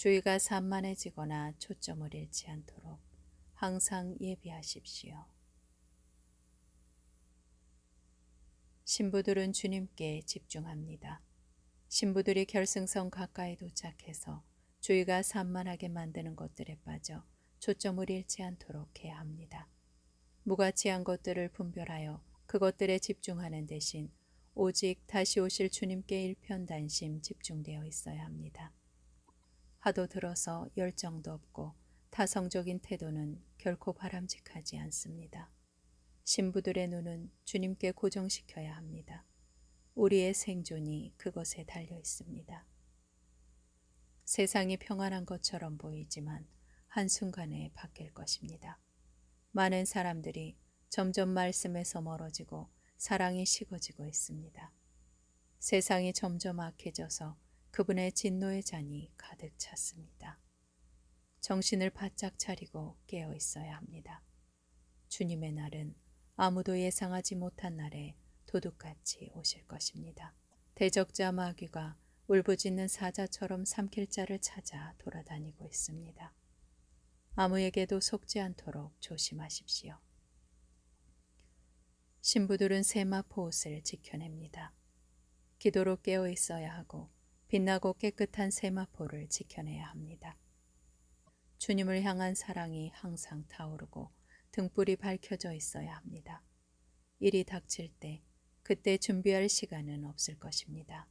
주의가 산만해지거나 초점을 잃지 않도록 항상 예비하십시오. 신부들은 주님께 집중합니다. 신부들이 결승선 가까이 도착해서 주의가 산만하게 만드는 것들에 빠져 초점을 잃지 않도록 해야 합니다. 무가치한 것들을 분별하여 그것들에 집중하는 대신 오직 다시 오실 주님께 일편단심 집중되어 있어야 합니다. 하도 들어서 열정도 없고 타성적인 태도는 결코 바람직하지 않습니다. 신부들의 눈은 주님께 고정시켜야 합니다. 우리의 생존이 그것에 달려 있습니다. 세상이 평안한 것처럼 보이지만 한순간에 바뀔 것입니다. 많은 사람들이 점점 말씀에서 멀어지고 사랑이 식어지고 있습니다. 세상이 점점 악해져서 그분의 진노의 잔이 가득 찼습니다. 정신을 바짝 차리고 깨어 있어야 합니다. 주님의 날은 아무도 예상하지 못한 날에 도둑같이 오실 것입니다. 대적자 마귀가 울부짖는 사자처럼 삼킬 자를 찾아 돌아다니고 있습니다. 아무에게도 속지 않도록 조심하십시오. 신부들은 세마포 옷을 지켜냅니다. 기도로 깨어 있어야 하고 빛나고 깨끗한 세마포를 지켜내야 합니다. 주님을 향한 사랑이 항상 타오르고 등불이 밝혀져 있어야 합니다. 일이 닥칠 때 그때 준비할 시간은 없을 것입니다.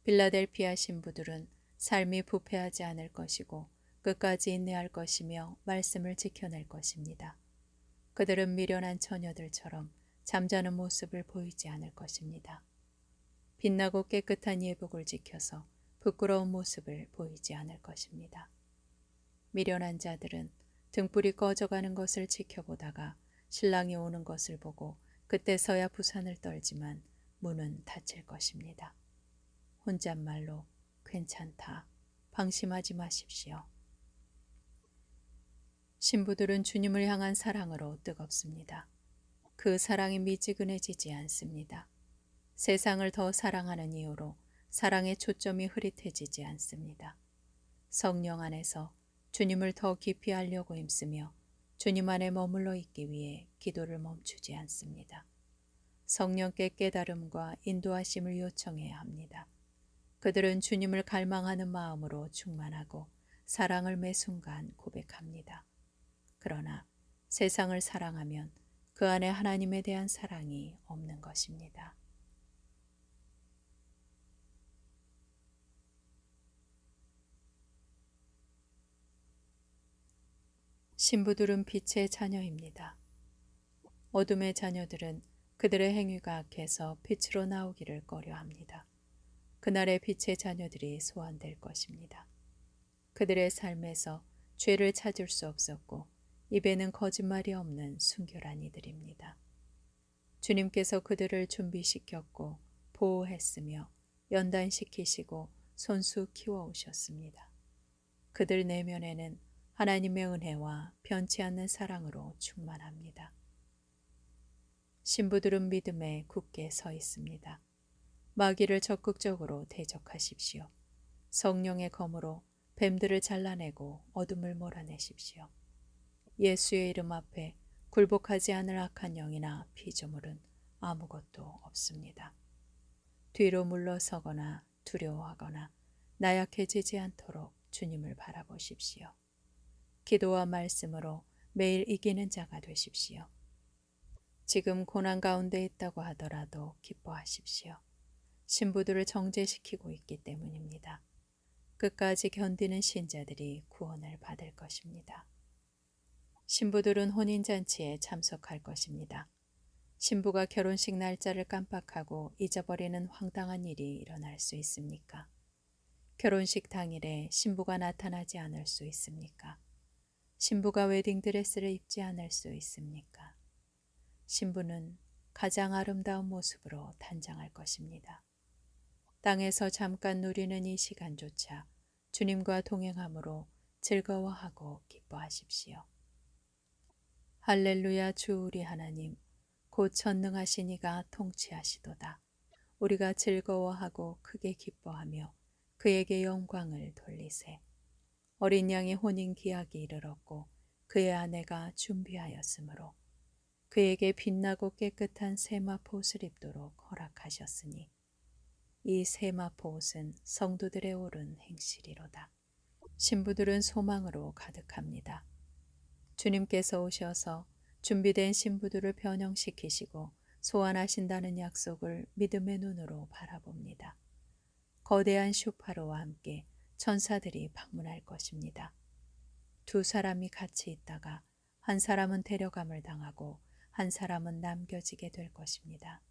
빌라델피아 신부들은 삶이 부패하지 않을 것이고 끝까지 인내할 것이며 말씀을 지켜낼 것입니다. 그들은 미련한 처녀들처럼 잠자는 모습을 보이지 않을 것입니다. 빛나고 깨끗한 예복을 지켜서 부끄러운 모습을 보이지 않을 것입니다. 미련한 자들은 등불이 꺼져가는 것을 지켜보다가 신랑이 오는 것을 보고 그때서야 부산을 떨지만 문은 닫힐 것입니다. 혼잣말로 괜찮다, 방심하지 마십시오. 신부들은 주님을 향한 사랑으로 뜨겁습니다. 그 사랑이 미지근해지지 않습니다. 세상을 더 사랑하는 이유로 사랑의 초점이 흐릿해지지 않습니다. 성령 안에서 주님을 더 깊이 알려고 힘쓰며 주님 안에 머물러 있기 위해 기도를 멈추지 않습니다. 성령께 깨달음과 인도하심을 요청해야 합니다. 그들은 주님을 갈망하는 마음으로 충만하고 사랑을 매 순간 고백합니다. 그러나 세상을 사랑하면 그 안에 하나님에 대한 사랑이 없는 것입니다. 신부들은 빛의 자녀입니다. 어둠의 자녀들은 그들의 행위가 악해서 빛으로 나오기를 꺼려합니다. 그날의 빛의 자녀들이 소환될 것입니다. 그들의 삶에서 죄를 찾을 수 없었고 입에는 거짓말이 없는 순결한 이들입니다. 주님께서 그들을 준비시켰고 보호했으며 연단시키시고 손수 키워오셨습니다. 그들 내면에는 하나님의 은혜와 변치 않는 사랑으로 충만합니다. 신부들은 믿음에 굳게 서 있습니다. 마귀를 적극적으로 대적하십시오. 성령의 검으로 뱀들을 잘라내고 어둠을 몰아내십시오. 예수의 이름 앞에 굴복하지 않을 악한 영이나 피조물은 아무것도 없습니다. 뒤로 물러서거나 두려워하거나 나약해지지 않도록 주님을 바라보십시오. 기도와 말씀으로 매일 이기는 자가 되십시오. 지금 고난 가운데 있다고 하더라도 기뻐하십시오. 신부들을 정죄시키고 있기 때문입니다. 끝까지 견디는 신자들이 구원을 받을 것입니다. 신부들은 혼인잔치에 참석할 것입니다. 신부가 결혼식 날짜를 깜빡하고 잊어버리는 황당한 일이 일어날 수 있습니까? 결혼식 당일에 신부가 나타나지 않을 수 있습니까? 신부가 웨딩드레스를 입지 않을 수 있습니까? 신부는 가장 아름다운 모습으로 단장할 것입니다. 땅에서 잠깐 누리는 이 시간조차 주님과 동행함으로 즐거워하고 기뻐하십시오. 할렐루야. 주 우리 하나님, 곧 전능하신 이가 통치하시도다. 우리가 즐거워하고 크게 기뻐하며 그에게 영광을 돌리세. 어린 양의 혼인 기약이 이르렀고 그의 아내가 준비하였으므로 그에게 빛나고 깨끗한 세마포 옷을 입도록 허락하셨으니 이 세마포 옷은 성도들의 옳은 행실이로다. 신부들은 소망으로 가득합니다. 주님께서 오셔서 준비된 신부들을 변형시키시고 소환하신다는 약속을 믿음의 눈으로 바라봅니다. 거대한 슈파로와 함께 천사들이 방문할 것입니다. 두 사람이 같이 있다가 한 사람은 데려감을 당하고 한 사람은 남겨지게 될 것입니다.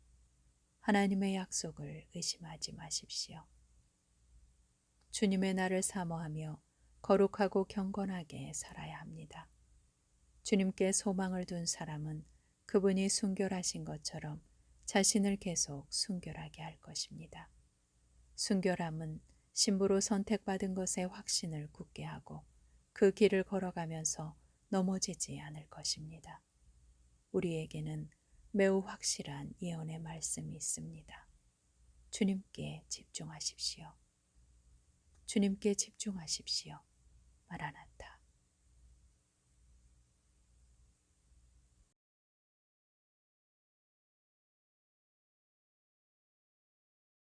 하나님의 약속을 의심하지 마십시오. 주님의 날을 사모하며 거룩하고 경건하게 살아야 합니다. 주님께 소망을 둔 사람은 그분이 순결하신 것처럼 자신을 계속 순결하게 할 것입니다. 순결함은 신부로 선택받은 것에 확신을 굳게 하고 그 길을 걸어가면서 넘어지지 않을 것입니다. 우리에게는 매우 확실한 예언의 말씀이 있습니다. 주님께 집중하십시오. 주님께 집중하십시오. 마라나타.